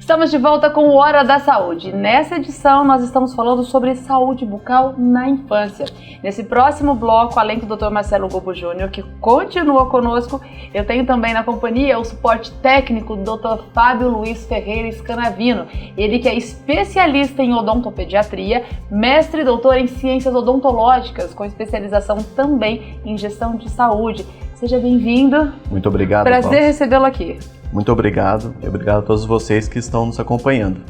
Estamos de volta com o Hora da Saúde. Nessa edição, nós estamos falando sobre saúde bucal na infância. Nesse próximo bloco, além do Dr. Marcelo Gobo Júnior, que continua conosco, eu tenho também na companhia o suporte técnico do Dr. Fábio Luiz Ferreira Scanavino. Ele que é especialista em odontopediatria, mestre e doutor em ciências odontológicas, com especialização também em gestão de saúde. Seja bem-vindo. Muito obrigado. Prazer recebê-lo aqui. Muito obrigado e obrigado a todos vocês que estão nos acompanhando.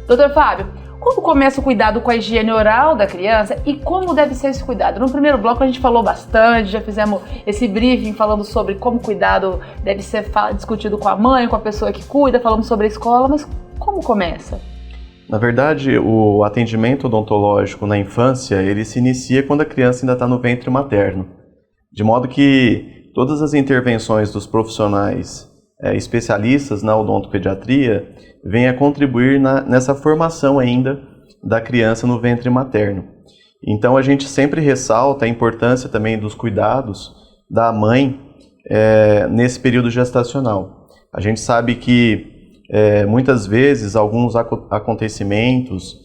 Doutor Fábio, como começa o cuidado com a higiene oral da criança e como deve ser esse cuidado? No primeiro bloco a gente falou bastante, já fizemos esse briefing falando sobre como o cuidado deve ser discutido com a mãe, com a pessoa que cuida, falamos sobre a escola, mas como começa? Na verdade, o atendimento odontológico na infância, ele se inicia quando a criança ainda está no ventre materno. De modo que todas as intervenções dos profissionais especialistas na odontopediatria vêm a contribuir nessa formação ainda da criança no ventre materno. Então a gente sempre ressalta a importância também dos cuidados da mãe nesse período gestacional. A gente sabe que muitas vezes alguns acontecimentos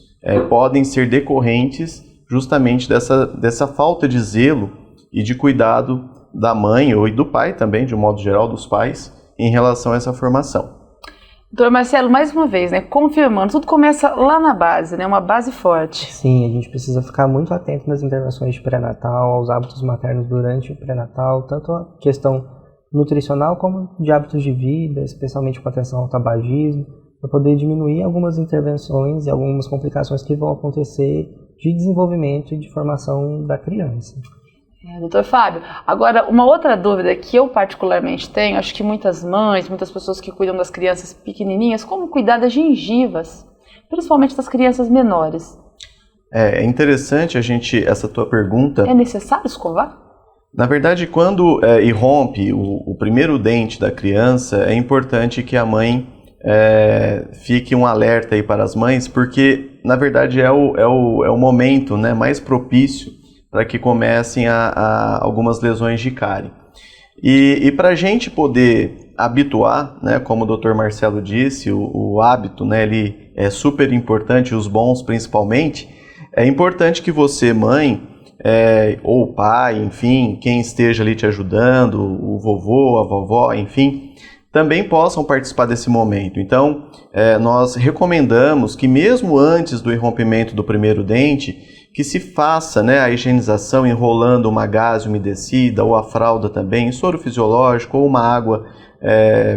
podem ser decorrentes justamente dessa falta de zelo e de cuidado da mãe ou do pai também, de um modo geral, dos pais, em relação a essa formação. Doutor Marcelo, mais uma vez, confirmando, tudo começa lá na base, uma base forte. Sim, a gente precisa ficar muito atento nas intervenções de pré-natal, aos hábitos maternos durante o pré-natal, tanto a questão nutricional como de hábitos de vida, especialmente com atenção ao tabagismo, para poder diminuir algumas intervenções e algumas complicações que vão acontecer de desenvolvimento e de formação da criança. Doutor Fábio, agora uma outra dúvida que eu particularmente tenho, acho que muitas mães, muitas pessoas que cuidam das crianças pequenininhas, como cuidar das gengivas, principalmente das crianças menores? É interessante essa tua pergunta. É necessário escovar? Na verdade, quando irrompe o primeiro dente da criança, é importante que a mãe fique um alerta aí para as mães, porque na verdade é o momento mais propício para que comecem algumas lesões de cárie. E para a gente poder habituar, como o Dr. Marcelo disse, o hábito, ele é super importante, os bons principalmente, é importante que você, mãe, ou pai, enfim, quem esteja ali te ajudando, o vovô, a vovó, enfim, também possam participar desse momento. Então, nós recomendamos que mesmo antes do irrompimento do primeiro dente, que se faça a higienização enrolando uma gaze umedecida ou a fralda também, soro fisiológico ou uma água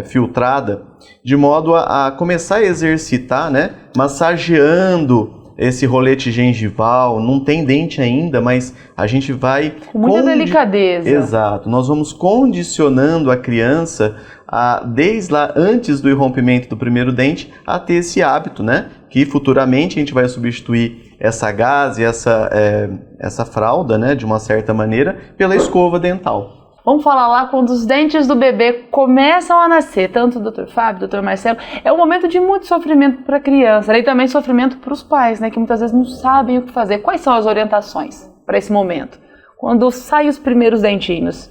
filtrada, de modo a começar a exercitar, massageando esse rolete gengival. Não tem dente ainda, mas a gente vai... Com muita delicadeza. Exato. Nós vamos condicionando a criança, desde lá antes do irrompimento do primeiro dente, a ter esse hábito, que futuramente a gente vai substituir essa gaze, essa fralda, de uma certa maneira, pela escova dental. Vamos falar lá quando os dentes do bebê começam a nascer, tanto o Dr. Fábio, o Dr. Marcelo, é um momento de muito sofrimento para a criança, e também sofrimento para os pais, que muitas vezes não sabem o que fazer. Quais são as orientações para esse momento, quando saem os primeiros dentinhos?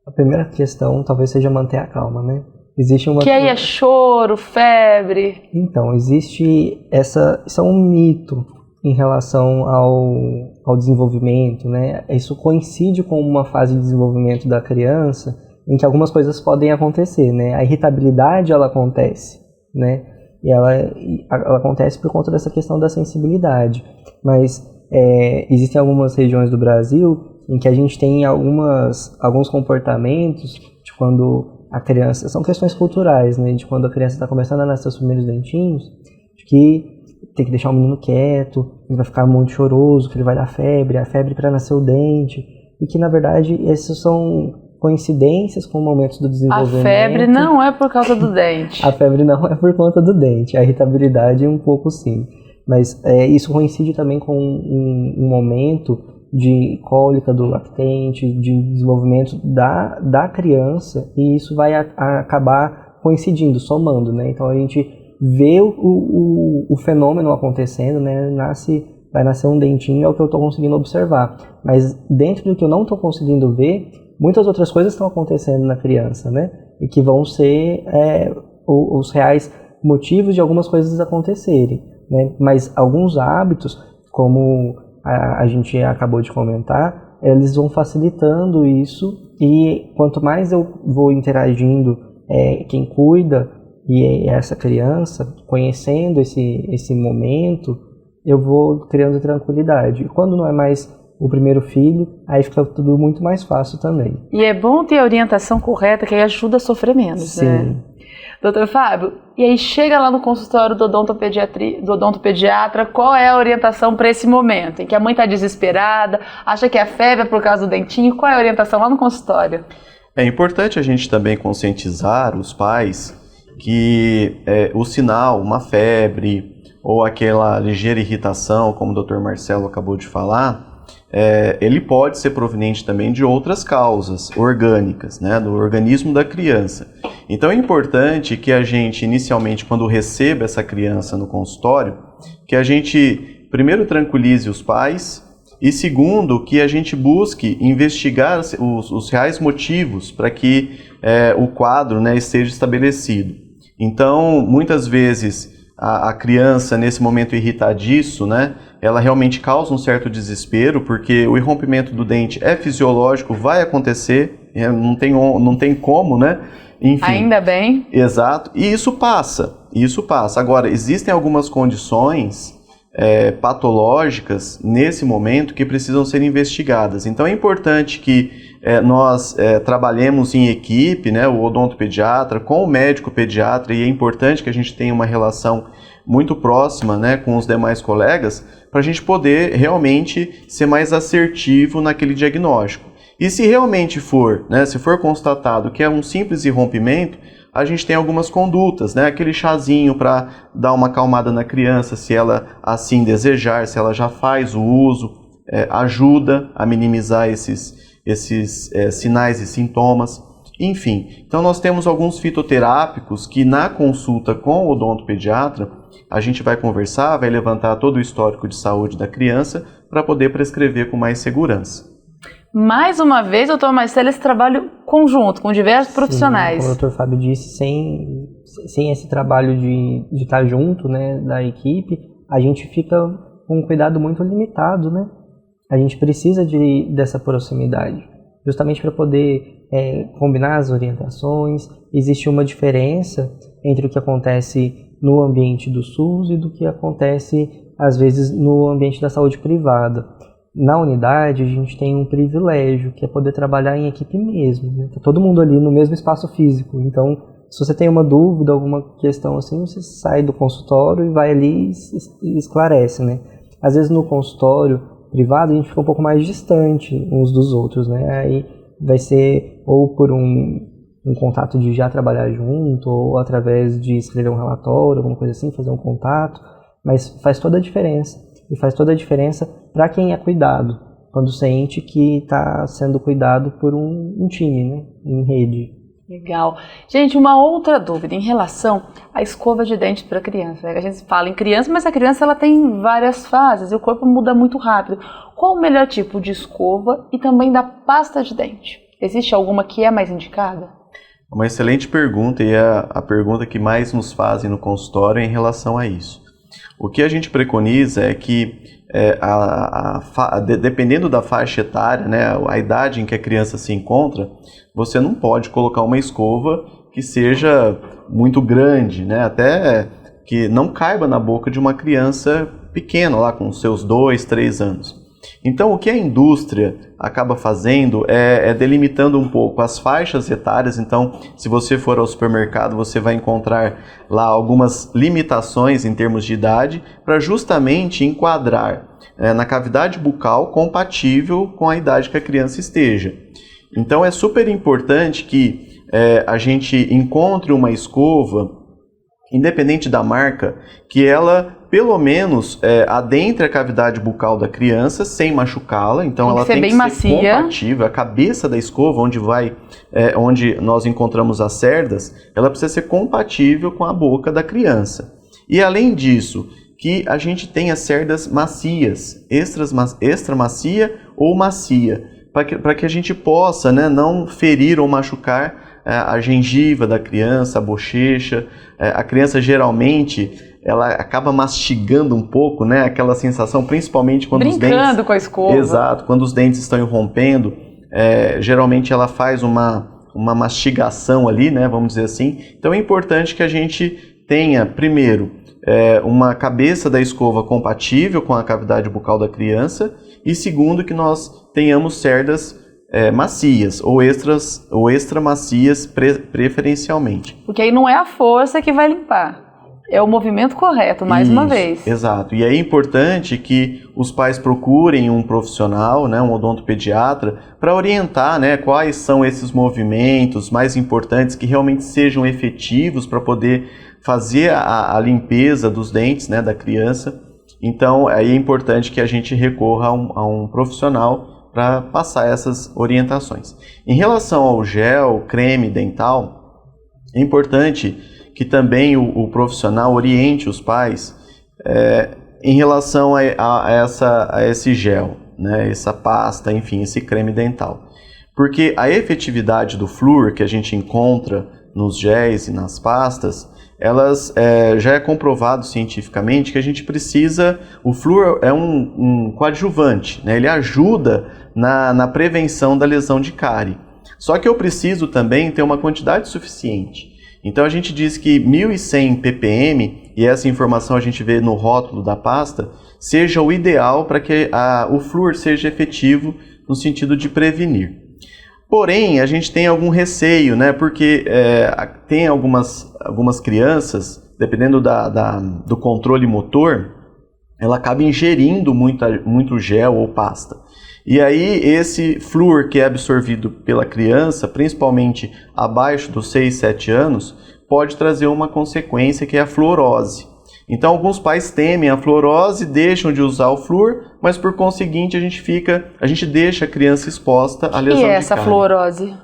A primeira questão talvez seja manter a calma, Existe uma... Que aí é choro, febre... Então, isso é um mito em relação ao desenvolvimento, Isso coincide com uma fase de desenvolvimento da criança em que algumas coisas podem acontecer, A irritabilidade, ela acontece, E ela acontece por conta dessa questão da sensibilidade. Mas existem algumas regiões do Brasil em que a gente tem alguns comportamentos de quando a criança... São questões culturais, de quando a criança está começando a nascer os primeiros dentinhos, de que tem que deixar o menino quieto, ele vai ficar muito choroso, que ele vai dar febre, a febre para nascer o dente, e que na verdade essas são coincidências com momentos do desenvolvimento. A febre não é por causa do dente. A febre não é por conta do dente, a irritabilidade um pouco sim, mas isso coincide também com um momento de cólica do lactente, de desenvolvimento da criança, e isso vai acabar coincidindo, somando, Então a gente vê o fenômeno acontecendo, vai nascer um dentinho, é o que eu estou conseguindo observar. Mas dentro do que eu não estou conseguindo ver, muitas outras coisas estão acontecendo na criança, E que vão ser os reais motivos de algumas coisas acontecerem, né? Mas alguns hábitos, como a gente acabou de comentar, eles vão facilitando isso, e quanto mais eu vou interagindo, quem cuida e essa criança, conhecendo esse momento, eu vou criando tranquilidade. E quando não é mais o primeiro filho, aí fica tudo muito mais fácil também. E é bom ter a orientação correta, que aí ajuda a sofrer menos, Sim. né? Doutor Fábio, e aí chega lá no consultório do odontopediatra, qual é a orientação para esse momento? Em que a mãe está desesperada, acha que é febre por causa do dentinho, qual é a orientação lá no consultório? É importante a gente também conscientizar os pais que o sinal, uma febre ou aquela ligeira irritação, como o Dr. Marcelo acabou de falar, ele pode ser proveniente também de outras causas orgânicas, né, do organismo da criança. Então é importante que a gente, inicialmente, quando receba essa criança no consultório, que a gente primeiro tranquilize os pais e segundo, que a gente busque investigar os reais motivos para que o quadro, né, esteja estabelecido. Então, muitas vezes, a criança, nesse momento irritadiço, né, ela realmente causa um certo desespero, porque o irrompimento do dente é fisiológico, vai acontecer, não tem como, né? Enfim. Ainda bem. Exato. E isso passa. Agora, existem algumas condições patológicas nesse momento que precisam ser investigadas. Então é importante que nós trabalhemos em equipe, né, o odontopediatra com o médico pediatra, e é importante que a gente tenha uma relação muito próxima, né, com os demais colegas, para a gente poder realmente ser mais assertivo naquele diagnóstico. E se realmente for, né, se for constatado que é um simples irrompimento, a gente tem algumas condutas, né, aquele chazinho para dar uma acalmada na criança, se ela assim desejar, se ela já faz o uso, ajuda a minimizar esses sinais e sintomas. Enfim, então nós temos alguns fitoterápicos que na consulta com o odontopediatra a gente vai conversar, vai levantar todo o histórico de saúde da criança para poder prescrever com mais segurança. Mais uma vez, doutor Marcelo, esse trabalho conjunto com diversos profissionais. Como o doutor Fábio disse, sem esse trabalho de estar junto, né, da equipe, a gente fica com um cuidado muito limitado, né? A gente precisa dessa proximidade, justamente para poder combinar as orientações. Existe uma diferença entre o que acontece no ambiente do SUS e do que acontece, às vezes, no ambiente da saúde privada. Na unidade, a gente tem um privilégio, que é poder trabalhar em equipe mesmo, né? Tá todo mundo ali no mesmo espaço físico. Então, se você tem uma dúvida, alguma questão assim, você sai do consultório e vai ali e esclarece, né? Às vezes, no consultório privado, a gente fica um pouco mais distante uns dos outros, né? Aí vai ser ou por um contato de já trabalhar junto, ou através de escrever um relatório, alguma coisa assim, fazer um contato, mas faz toda a diferença. E faz toda a diferença para quem é cuidado, quando sente que está sendo cuidado por um time, né, em rede. Legal. Gente, uma outra dúvida em relação à escova de dente para criança. Né? A gente fala em criança, mas a criança ela tem várias fases e o corpo muda muito rápido. Qual o melhor tipo de escova e também da pasta de dente? Existe alguma que é mais indicada? Uma excelente pergunta, e é a pergunta que mais nos fazem no consultório em relação a isso. O que a gente preconiza é que, dependendo da faixa etária, né, a idade em que a criança se encontra, você não pode colocar uma escova que seja muito grande, né, até que não caiba na boca de uma criança pequena, lá com seus 2, 3 anos. Então, o que a indústria acaba fazendo é delimitando um pouco as faixas etárias. Então, se você for ao supermercado, você vai encontrar lá algumas limitações em termos de idade para justamente enquadrar na cavidade bucal compatível com a idade que a criança esteja. Então, é super importante que a gente encontre uma escova, independente da marca, que ela pelo menos adentre a cavidade bucal da criança sem machucá-la. Então ela tem que ser compatível. A cabeça da escova, onde nós encontramos as cerdas, ela precisa ser compatível com a boca da criança. E além disso, que a gente tenha cerdas macias, extra macia ou macia, para que a gente possa, né, não ferir ou machucar a gengiva da criança, a bochecha. A criança geralmente ela acaba mastigando um pouco, né? Aquela sensação, principalmente quando os dentes... Brincando com a escova. Exato, quando os dentes estão irrompendo, geralmente ela faz uma mastigação ali, né? Vamos dizer assim. Então é importante que a gente tenha, primeiro, uma cabeça da escova compatível com a cavidade bucal da criança e segundo, que nós tenhamos cerdas macias ou extra macias preferencialmente. Porque aí não é a força que vai limpar, é o movimento correto, mais uma vez. Exato. E é importante que os pais procurem um profissional, né, um odontopediatra, para orientar, né, quais são esses movimentos mais importantes que realmente sejam efetivos para poder fazer a limpeza dos dentes, né, da criança. Então, aí é importante que a gente recorra a um profissional para passar essas orientações. Em relação ao gel, creme dental, é importante que também o profissional oriente os pais em relação a esse gel, né, essa pasta, enfim, esse creme dental. Porque a efetividade do flúor que a gente encontra nos géis e nas pastas, já é comprovado cientificamente que a gente precisa... O flúor é um coadjuvante, né, ele ajuda na prevenção da lesão de cárie. Só que eu preciso também ter uma quantidade suficiente. Então a gente diz que 1.100 ppm, e essa informação a gente vê no rótulo da pasta, seja o ideal para que o flúor seja efetivo no sentido de prevenir. Porém, a gente tem algum receio, né? Porque tem algumas crianças, dependendo do controle motor, ela acaba ingerindo muito gel ou pasta. E aí esse flúor que é absorvido pela criança, principalmente abaixo dos 6, 7 anos, pode trazer uma consequência que é a fluorose. Então alguns pais temem a fluorose, deixam de usar o flúor, mas por conseguinte a gente deixa a criança exposta à lesão de cárie. E essa fluorose?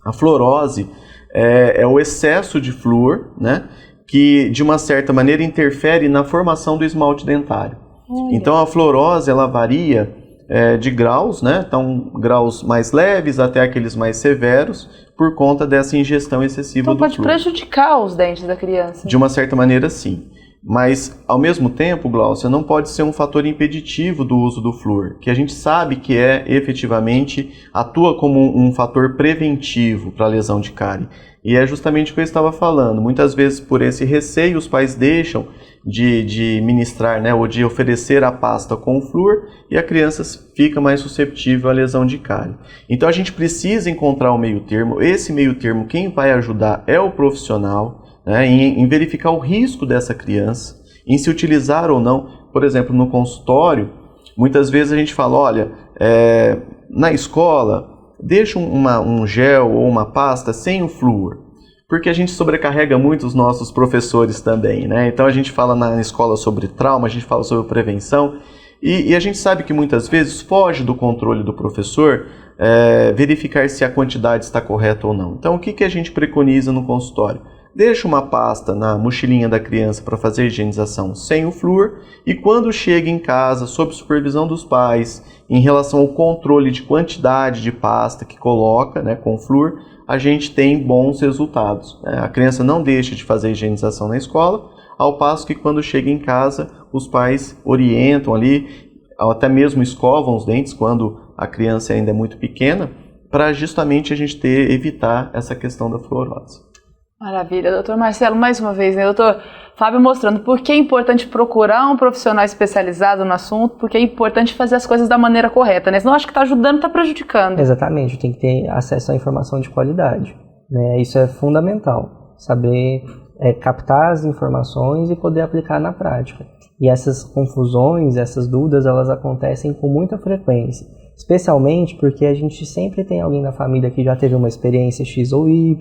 A fluorose é o excesso de flúor, né, que de uma certa maneira interfere na formação do esmalte dentário. Então a fluorose ela varia de graus, né? Então graus mais leves até aqueles mais severos, por conta dessa ingestão excessiva do flúor. Então pode prejudicar os dentes da criança? De uma certa maneira, sim. Mas, ao mesmo tempo, Gláucia, não pode ser um fator impeditivo do uso do flúor, que a gente sabe que efetivamente atua como um fator preventivo para a lesão de cárie. E é justamente o que eu estava falando. Muitas vezes, por esse receio, os pais deixam de ministrar, né, ou de oferecer a pasta com flúor e a criança fica mais susceptível à lesão de cárie. Então a gente precisa encontrar o meio termo. Esse meio termo, quem vai ajudar é o profissional, né, em verificar o risco dessa criança, em se utilizar ou não. Por exemplo, no consultório, muitas vezes a gente fala, olha, na escola, deixa um gel ou uma pasta sem o flúor. Porque a gente sobrecarrega muito os nossos professores também, né? Então a gente fala na escola sobre trauma, a gente fala sobre prevenção, e a gente sabe que muitas vezes foge do controle do professor verificar se a quantidade está correta ou não. Então o que a gente preconiza no consultório? Deixa uma pasta na mochilinha da criança para fazer a higienização sem o flúor, e quando chega em casa, sob supervisão dos pais, em relação ao controle de quantidade de pasta que coloca, né, com flúor, a gente tem bons resultados. A criança não deixa de fazer a higienização na escola, ao passo que quando chega em casa, os pais orientam ali, até mesmo escovam os dentes quando a criança ainda é muito pequena, para justamente a gente evitar essa questão da fluorose. Maravilha, doutor Marcelo, mais uma vez, né, doutor Fábio mostrando por que é importante procurar um profissional especializado no assunto, porque é importante fazer as coisas da maneira correta, né? Senão acho que está ajudando, está prejudicando. Exatamente, tem que ter acesso à informação de qualidade, né? Isso é fundamental, saber captar as informações e poder aplicar na prática. E essas confusões, essas dúvidas, elas acontecem com muita frequência, especialmente porque a gente sempre tem alguém na família que já teve uma experiência X ou Y,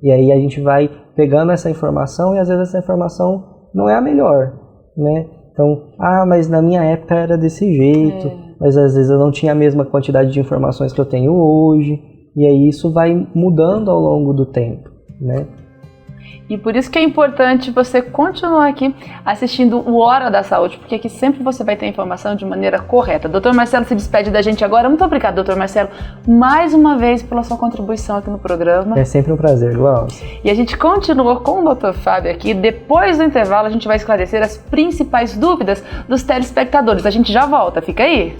e aí a gente vai pegando essa informação e às vezes essa informação não é a melhor, né? Então, mas na minha época era desse jeito, mas às vezes eu não tinha a mesma quantidade de informações que eu tenho hoje, e aí isso vai mudando ao longo do tempo, né? E por isso que é importante você continuar aqui assistindo o Hora da Saúde, porque aqui sempre você vai ter informação de maneira correta. Dr. Marcelo se despede da gente agora. Muito obrigada, Dr. Marcelo, mais uma vez pela sua contribuição aqui no programa. É sempre um prazer, Glaucia. E a gente continua com o Dr. Fábio aqui. Depois do intervalo, a gente vai esclarecer as principais dúvidas dos telespectadores. A gente já volta, fica aí.